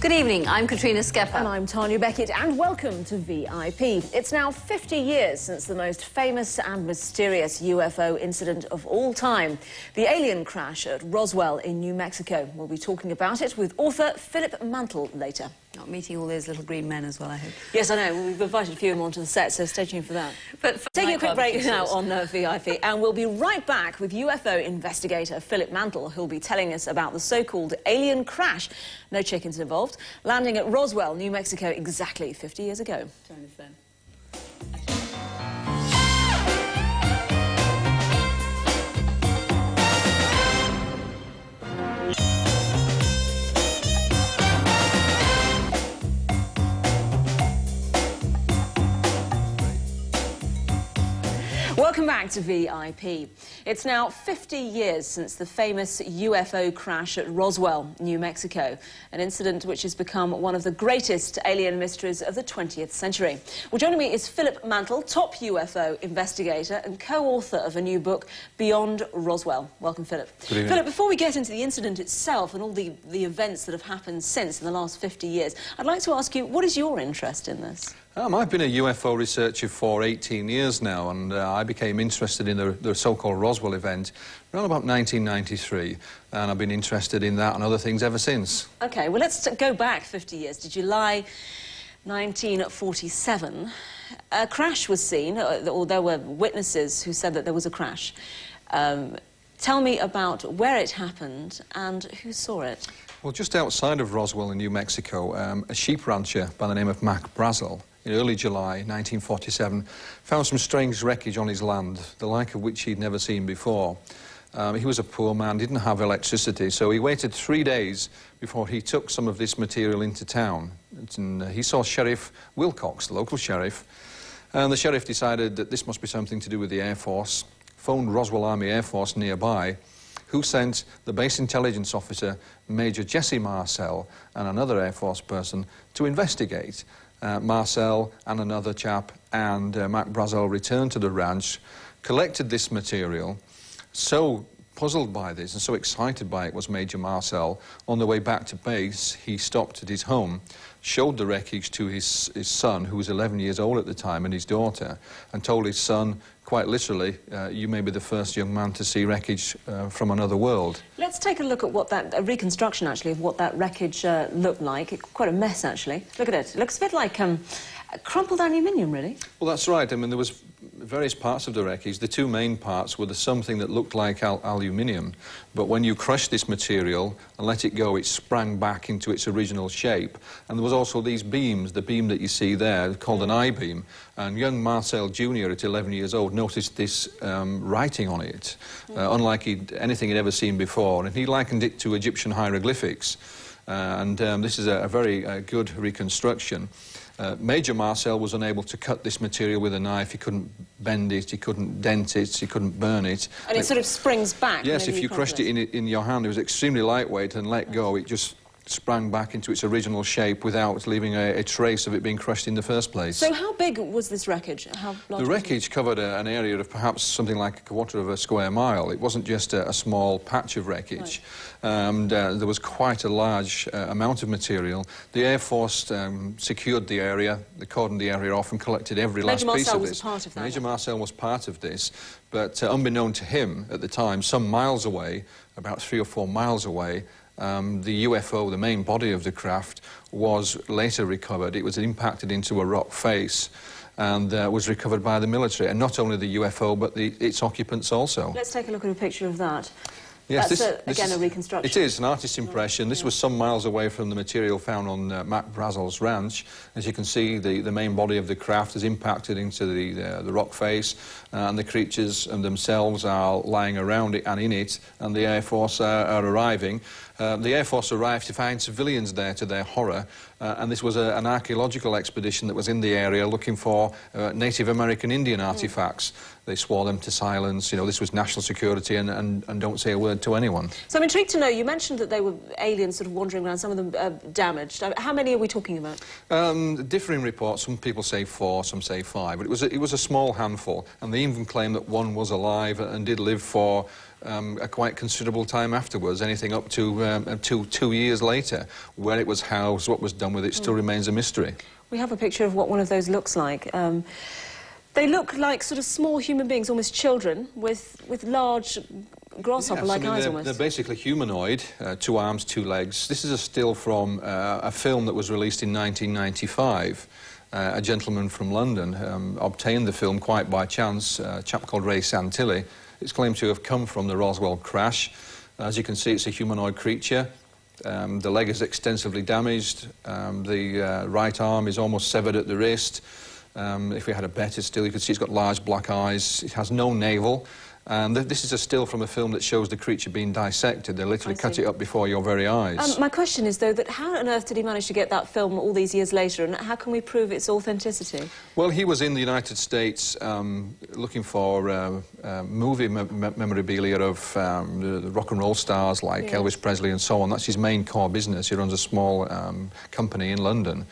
Good evening, I'm Katrina Skepper. And I'm Tanya Beckett, and welcome to VIP. It's now 50 years since the most famous and mysterious UFO incident of all time, the alien crash at Roswell in New Mexico. We'll be talking about it with author Philip Mantle later. Not meeting all those little green men as well, I hope. Yes, I know. Well, we've invited a few of them onto the set, so stay tuned for that. But taking a quick break now on VIP, and we'll be right back with UFO investigator Philip Mantle, who'll be telling us about the so-called alien crash. No chickens involved. Landing at Roswell, New Mexico, exactly 50 years ago. Turn this then. Welcome back to VIP. It's now 50 years since the famous UFO crash at Roswell, New Mexico, an incident which has become one of the greatest alien mysteries of the 20th century. Well, joining me is Philip Mantle, top UFO investigator and co-author of a new book, Beyond Roswell. Welcome, Philip. Good evening. Philip, before we get into the incident itself and all the events that have happened since in the last 50 years, I'd like to ask you, what is your interest in this? I've been a UFO researcher for 18 years now, and I became interested in the so-called Roswell event around about 1993, and I've been interested in that and other things ever since. OK, well, let's go back 50 years to July 1947. A crash was seen, or there were witnesses who said that there was a crash. Tell me about where it happened and who saw it. Well, just outside of Roswell in New Mexico, a sheep rancher by the name of Mac Brazel, in early July 1947, found some strange wreckage on his land, the like of which he'd never seen before. He was a poor man, didn't have electricity, so he waited 3 days before he took some of this material into town. And he saw Sheriff Wilcox, the local sheriff, and the sheriff decided that this must be something to do with the Air Force, phoned Roswell Army Air Force nearby, who sent the base intelligence officer, Major Jesse Marcel, and another Air Force person to investigate. Marcel and another chap and Mac Brazel returned to the ranch, collected this material. So puzzled by this and so excited by it was Major Marcel. On the way back to base, he stopped at his home, showed the wreckage to his son, who was 11 years old at the time, and his daughter, and told his son, quite literally, you may be the first young man to see wreckage from another world. Let's take a look at what a reconstruction, actually, of what that wreckage looked like. It's quite a mess, actually. Look at it. It looks a bit like crumpled aluminium, really. Well, that's right. I mean, there was various parts of the wreckage. The two main parts were something that looked like aluminium, but when you crushed this material and let it go, it sprang back into its original shape. And there was also these beams, the beam that you see there, called an I-beam, and young Marcel Jr. at 11 years old noticed this writing on it, unlike anything he'd ever seen before, and he likened it to Egyptian hieroglyphics. This is a very good reconstruction. Major Marcel was unable to cut this material with a knife. He couldn't bend it, he couldn't dent it, he couldn't burn it. And it sort of springs back? Yes, if you crushed it in your hand, it was extremely lightweight, and let go, it just sprang back into its original shape without leaving a trace of it being crushed in the first place. So how big was this wreckage? How large? The wreckage covered an area of perhaps something like a quarter of a square mile. It wasn't just a small patch of wreckage. Right. There was quite a large amount of material. The Air Force secured the area, they cordoned the area off and collected every last piece of this. Major Marcel was part of that. Major Marcel was part of this, but unbeknown to him at the time, some miles away, about 3 or 4 miles away, the UFO, the main body of the craft, was later recovered. It was impacted into a rock face and was recovered by the military. And not only the UFO, but its occupants also. Let's take a look at a picture of that. Yes, That's again a reconstruction. It is an artist's impression. This was some miles away from the material found on Mac Brazel's ranch. As you can see, the main body of the craft is impacted into the rock face, and the creatures themselves are lying around it and in it, and the Air Force are arriving. The Air Force arrived to find civilians there, to their horror, and this was an archaeological expedition that was in the area looking for Native American Indian artifacts. They swore them to silence. You know, this was national security, and don't say a word to anyone. So I'm intrigued to know, you mentioned that they were aliens sort of wandering around, some of them damaged. How many are we talking about? Differing reports. Some people say 4, some say 5, but it was a small handful, and they even claim that one was alive and did live for a quite considerable time afterwards, anything up to 2 years later. Where it was housed, what was done with it, still remains a mystery. We have a picture of what one of those looks like. They look like sort of small human beings, almost children, with large grasshopper-like eyes almost. They're basically humanoid, 2 arms, 2 legs. This is a still from a film that was released in 1995. A gentleman from London obtained the film quite by chance, a chap called Ray Santilli. It's claimed to have come from the Roswell crash. As you can see, it's a humanoid creature. The leg is extensively damaged. The right arm is almost severed at the wrist. If we had a better still, you could see it's got large black eyes. It has no navel. And this is a still from a film that shows the creature being dissected. They literally cut it up before your very eyes. My question is, though, that how on earth did he manage to get that film all these years later, and how can we prove its authenticity? Well, he was in the United States looking for movie memorabilia of the rock and roll stars like Elvis Presley and so on. That's his main core business. He runs a small company in London.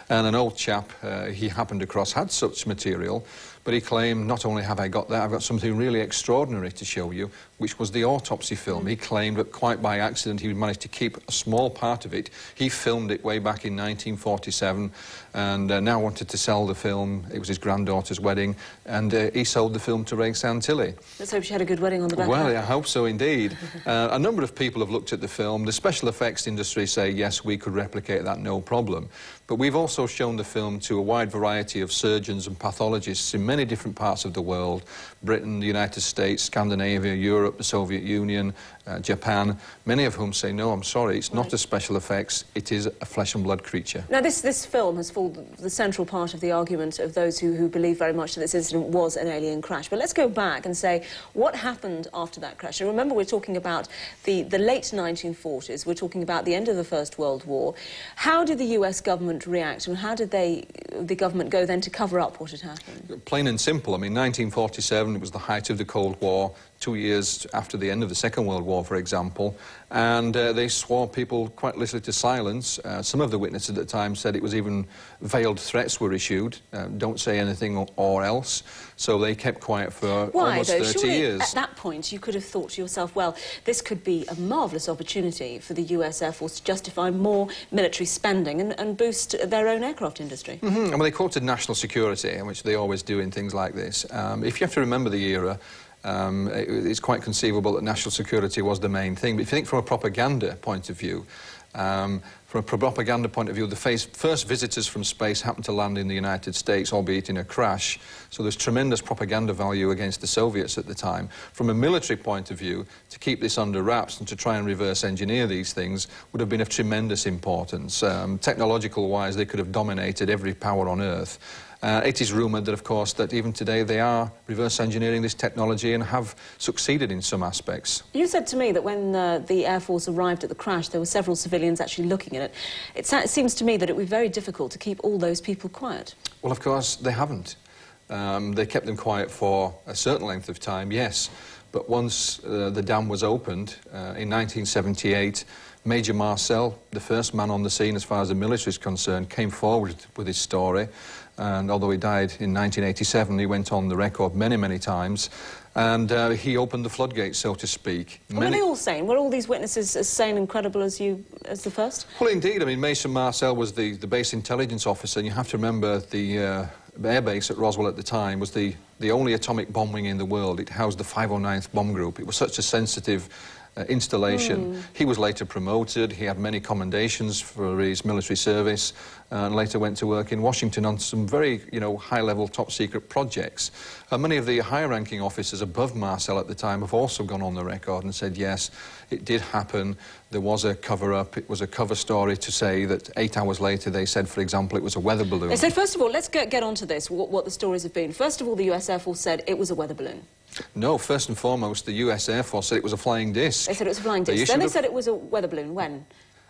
And an old chap he happened across had such material, but he claimed, not only have I got that, I've got something really extraordinary to show you, which was the autopsy film. He claimed that quite by accident he managed to keep a small part of it. He filmed it way back in 1947 and now wanted to sell the film. It was his granddaughter's wedding, and he sold the film to Ray Santilli. Let's hope she had a good wedding on the back. Well, I hope so indeed. A number of people have looked at the film. The special effects industry say, yes, we could replicate that, no problem. But we've also shown the film to a wide variety of surgeons and pathologists in many different parts of the world. Britain, the United States, Scandinavia, Europe, the Soviet Union, Japan, many of whom say, no, I'm sorry, it's not a special effects, it is a flesh and blood creature. Now, this film has formed the central part of the argument of those who believe very much that this incident was an alien crash. But let's go back and say, what happened after that crash? And remember, we're talking about the late 1940s, we're talking about the end of the First World War. How did the US government react, and how did the government go then to cover up what had happened? Plain and simple. I mean, 1947, it was the height of the Cold War, 2 years after the end of the Second World War, for example, and they swore people quite literally to silence. Some of the witnesses at the time said it was even veiled threats were issued, don't say anything or else, so they kept quiet for almost 30 years. At that point, you could have thought to yourself, well, this could be a marvellous opportunity for the US Air Force to justify more military spending and boost their own aircraft industry. I mean, they quoted national security, which they always do in things like this. If you have to remember the era, it's quite conceivable that national security was the main thing. But if you think from a propaganda point of view, the first visitors from space happened to land in the United States, albeit in a crash. So there's tremendous propaganda value against the Soviets at the time. From a military point of view, to keep this under wraps and to try and reverse engineer these things would have been of tremendous importance. Technological-wise, they could have dominated every power on Earth. It is rumoured that, of course, that even today they are reverse engineering this technology and have succeeded in some aspects. You said to me that when the Air Force arrived at the crash, there were several civilians actually looking at it. It seems to me that it would be very difficult to keep all those people quiet. Well, of course, they haven't. They kept them quiet for a certain length of time, yes. But once the dam was opened in 1978, Major Marcel, the first man on the scene as far as the military is concerned, came forward with his story. And although he died in 1987, he went on the record many, many times. And he opened the floodgates, so to speak. Were they all sane? Were all these witnesses as sane and credible as the first? Well, indeed. I mean, Major Marcel was the base intelligence officer, and you have to remember the air base at Roswell at the time was the only atomic bomb wing in the world. It housed the 509th Bomb Group. It was such a sensitive installation. He was later promoted. He had many commendations for his military service and later went to work in Washington on some very, high-level, top-secret projects. Many of the higher-ranking officers above Marcel at the time have also gone on the record and said, yes, it did happen. There was a cover-up. It was a cover story to say that 8 hours later they said, for example, it was a weather balloon. They said, first of all, let's get on to this, what the stories have been. First of all, the US Air Force said it was a weather balloon. No, first and foremost, the US Air Force said it was a flying disc. They said it was a flying disc. Then they said it was a weather balloon. When?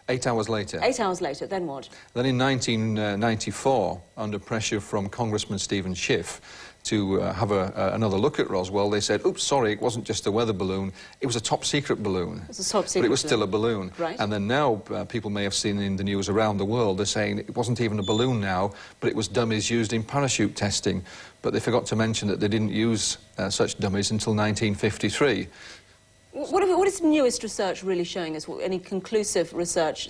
8 hours later. 8 hours later. Then what? Then in 1994, under pressure from Congressman Stephen Schiff to have another look at Roswell, they said, oops, sorry, it wasn't just a weather balloon, it was a top-secret balloon. It was a top-secret But it was still a balloon. Right. And then now, people may have seen in the news around the world, they're saying it wasn't even a balloon now, but it was dummies used in parachute testing. But they forgot to mention that they didn't use such dummies until 1953. What is newest research really showing us? Any conclusive research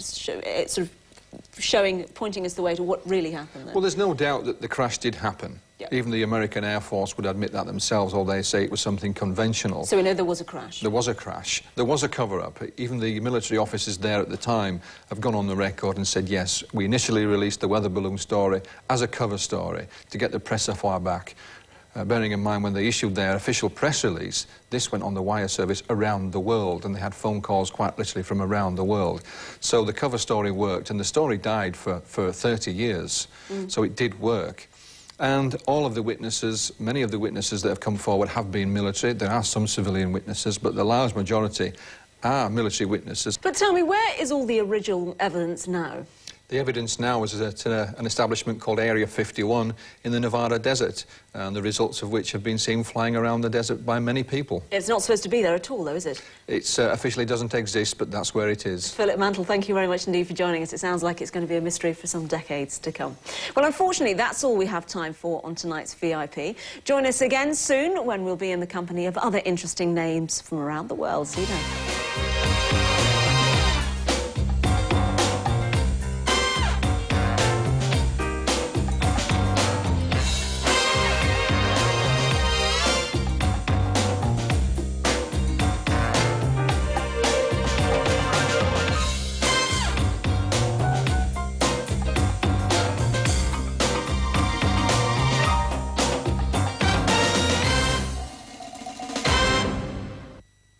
pointing us the way to what really happened there? Well, there's no doubt that the crash did happen. Yep. Even the American Air Force would admit that themselves, although they say it was something conventional. So we know there was a crash. There was a crash. There was a cover-up. Even the military officers there at the time have gone on the record and said, yes, we initially released the weather balloon story as a cover story to get the press off our back. Bearing in mind when they issued their official press release, this went on the wire service around the world, and they had phone calls quite literally from around the world. So the cover story worked, and the story died for 30 years, so it did work. And all of the witnesses, many of the witnesses that have come forward have been military. There are some civilian witnesses, but the large majority are military witnesses. But tell me, where is all the original evidence now? The evidence now is at an establishment called Area 51 in the Nevada desert, and the results of which have been seen flying around the desert by many people. It's not supposed to be there at all, though, is it? It officially doesn't exist, but that's where it is. Philip Mantle, thank you very much indeed for joining us. It sounds like it's going to be a mystery for some decades to come. Well, unfortunately, that's all we have time for on tonight's VIP. Join us again soon when we'll be in the company of other interesting names from around the world. See you then.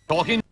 Talking